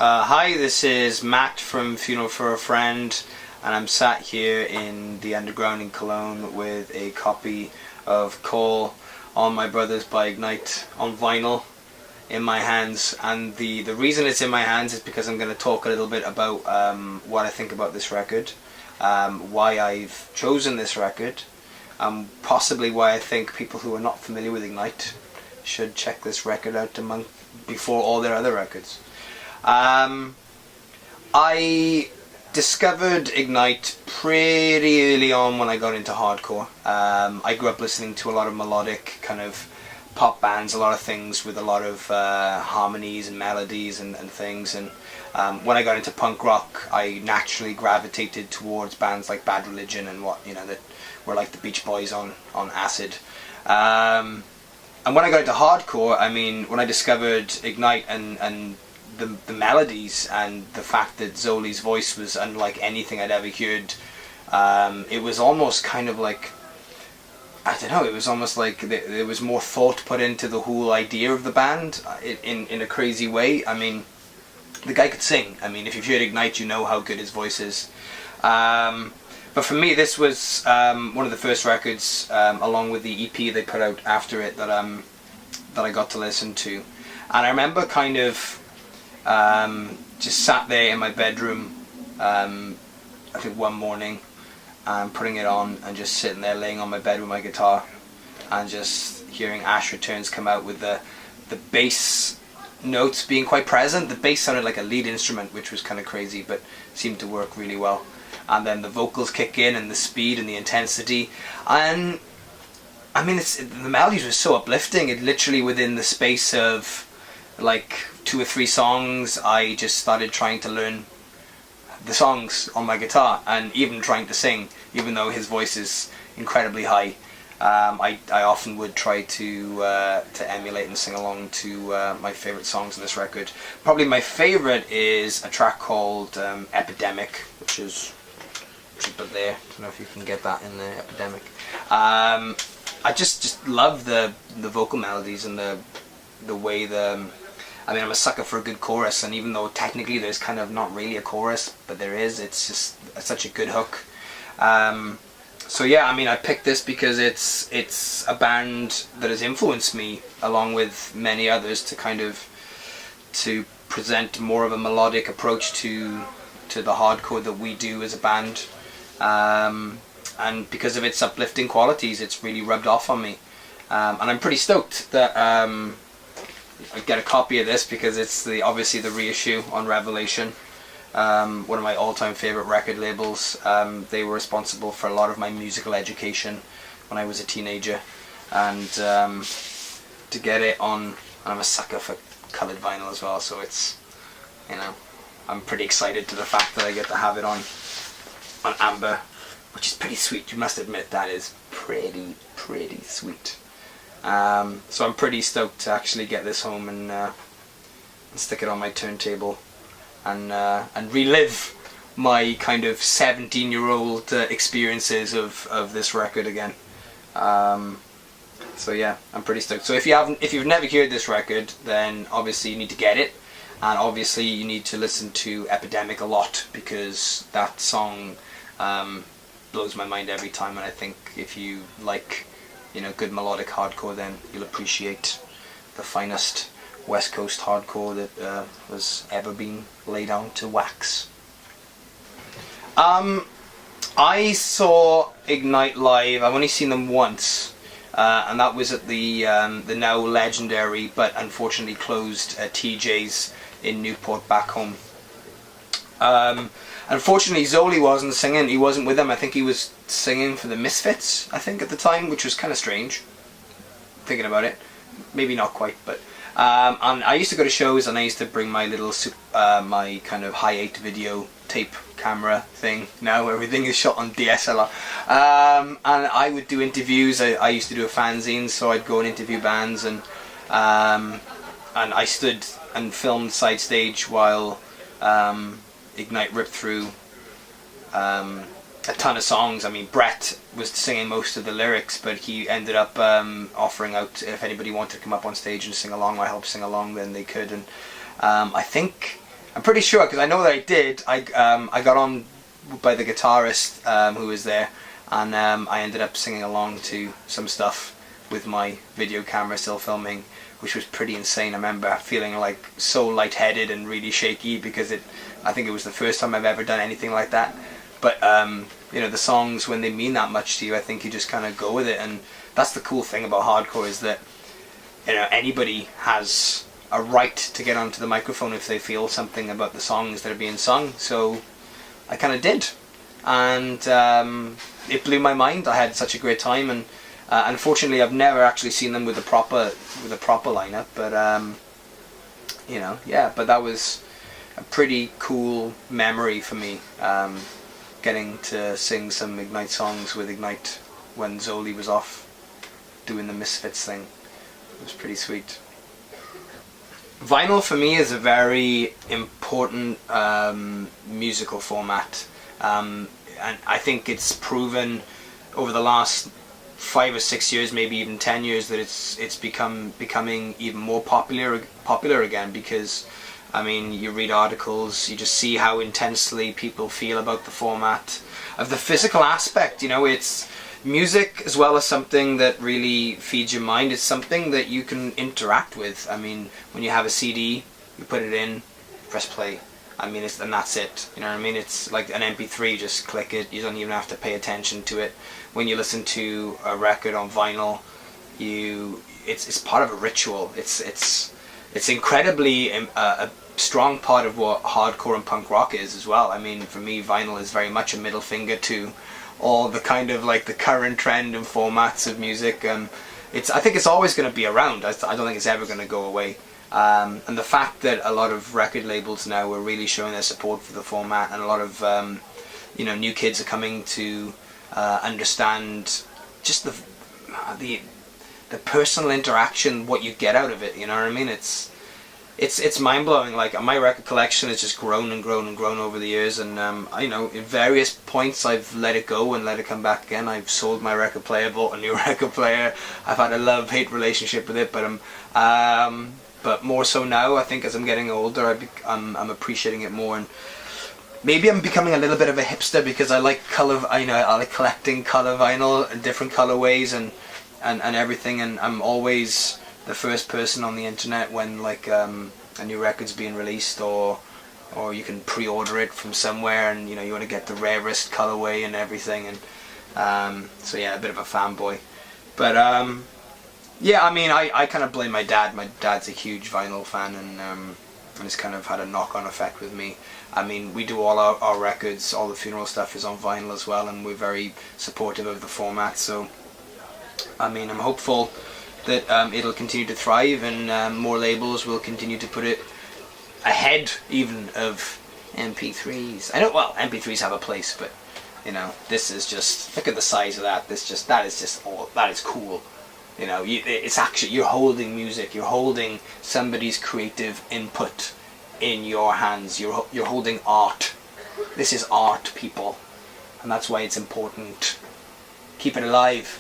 Hi, this is Matt from Funeral for a Friend, and I'm sat here in the Underground in Cologne with a copy of Call on My Brothers by Ignite on vinyl in my hands. And the reason it's in my hands is because I'm going to talk a little bit about what I think about this record, why I've chosen this record, possibly why I think people who are not familiar with Ignite should check this record out before all their other records. I discovered Ignite pretty early on when I got into hardcore. I grew up listening to a lot of melodic kind of pop bands, a lot of things with a lot of harmonies and melodies and things, and when I got into punk rock I naturally gravitated towards bands like Bad Religion and that were like the Beach Boys on acid. And when I got into hardcore, I mean, when I discovered Ignite and the melodies and the fact that Zoli's voice was unlike anything I'd ever heard, it was almost kind of like, I don't know, it was almost like there was more thought put into the whole idea of the band in a crazy way. I mean, the guy could sing. I mean, if you've heard Ignite, you know how good his voice is. But for me, this was one of the first records, along with the EP they put out after it, that I got to listen to. And I remember kind of just sat there in my bedroom, I think one morning, and putting it on and just sitting there laying on my bed with my guitar and just hearing Ash Returns come out with the bass notes being quite present. The bass sounded like a lead instrument, which was kind of crazy, but seemed to work really well. And then the vocals kick in, and the speed and the intensity, and I mean, the melodies were so uplifting. It literally, within the space of like 2 or 3 songs, I just started trying to learn the songs on my guitar, and even trying to sing, even though his voice is incredibly high. I often would try to emulate and sing along to my favourite songs on this record. Probably my favourite is a track called Epidemic, which is up there. I don't know if you can get that in there, Epidemic. I just love the vocal melodies and the way I mean, I'm a sucker for a good chorus, and even though technically there's kind of not really a chorus, but there is, it's just such a good hook. So yeah, I mean, I picked this because it's a band that has influenced me, along with many others, to present more of a melodic approach to the hardcore that we do as a band. And because of its uplifting qualities, it's really rubbed off on me. And I'm pretty stoked that I get a copy of this, because it's obviously the reissue on Revelation, one of my all-time favourite record labels. They were responsible for a lot of my musical education when I was a teenager, and to get it on, and I'm a sucker for coloured vinyl as well, so it's, I'm pretty excited to the fact that I get to have it on amber, which is pretty sweet. You must admit that is pretty sweet. So I'm pretty stoked to actually get this home and stick it on my turntable and relive my kind of 17-year-old experiences of this record again. So yeah, I'm pretty stoked. So if you've never heard this record, then obviously you need to get it, and obviously you need to listen to Epidemic a lot, because that song blows my mind every time. And I think if you like good melodic hardcore, then you'll appreciate the finest West Coast hardcore that was ever been laid down to wax. I saw Ignite live. I've only seen them once, and that was at the now legendary but unfortunately closed TJ's in Newport, back home. Unfortunately, Zoli wasn't singing. He wasn't with them. I think he was singing for the Misfits, I think, at the time, which was kind of strange, thinking about it. Maybe not quite, but and I used to go to shows, and I used to bring my little my kind of high-8 video tape camera thing. Now everything is shot on DSLR, and I would do interviews. I used to do a fanzine, so I'd go and interview bands, and I stood and filmed side stage while Ignite ripped through a ton of songs. I mean, Brett was singing most of the lyrics, but he ended up offering out if anybody wanted to come up on stage and sing along, or help sing along, then they could. And I think I'm pretty sure, because I know that I did. I got on by the guitarist who was there, and I ended up singing along to some stuff with my video camera still filming, which was pretty insane. I remember feeling like so lightheaded and really shaky because I think it was the first time I've ever done anything like that. But you know, the songs, when they mean that much to you, I think you just kind of go with it, and that's the cool thing about hardcore, is that, you know, anybody has a right to get onto the microphone if they feel something about the songs that are being sung. So I kind of did, and it blew my mind. I had such a great time, and unfortunately I've never actually seen them with a proper lineup, but you know, yeah, but that was a pretty cool memory for me, getting to sing some Ignite songs with Ignite when Zoli was off doing the Misfits thing. It was pretty sweet. Vinyl for me is a very important musical format, and I think it's proven over the last 5 or 6 years, maybe even 10 years, that it's becoming even more popular again, because I mean, you read articles, you just see how intensely people feel about the format, of the physical aspect. You know, it's music as well as something that really feeds your mind. It's something that you can interact with. I mean, when you have a CD, you put it in, press play. I mean, and that's it. You know what I mean? It's like an MP3, just click it. You don't even have to pay attention to it. When you listen to a record on vinyl, it's part of a ritual. It's incredibly a strong part of what hardcore and punk rock is as well. I mean, for me, vinyl is very much a middle finger to all the kind of like the current trend and formats of music. I think it's always going to be around. I don't think it's ever going to go away. And the fact that a lot of record labels now are really showing their support for the format, and a lot of you know, new kids are coming to understand just the personal interaction, what you get out of it. You know what I mean? It's mind blowing. Like, my record collection has just grown and grown and grown over the years, and you know, in various points I've let it go and let it come back again. I've sold my record player, bought a new record player. I've had a love-hate relationship with it, but more so now, I think, as I'm getting older, I'm appreciating it more, and maybe I'm becoming a little bit of a hipster because I like color. I like collecting color vinyl and different colorways and everything, and I'm always the first person on the internet when like a new record's being released, or you can pre-order it from somewhere, and you know, you want to get the rarest colorway and everything, and so yeah, a bit of a fanboy. But yeah, I mean, I kind of blame my dad. My dad's a huge vinyl fan, and it's kind of had a knock-on effect with me. I mean, we do all our records, all the funeral stuff is on vinyl as well, and we're very supportive of the format. So I mean, I'm hopeful that it'll continue to thrive, and more labels will continue to put it ahead even of MP3s. I know, well, MP3s have a place, but you know, this is just, look at the size of that. That is cool. You know, it's actually, you're holding music, you're holding somebody's creative input in your hands. You're holding art. This is art, people, and that's why it's important. Keep it alive.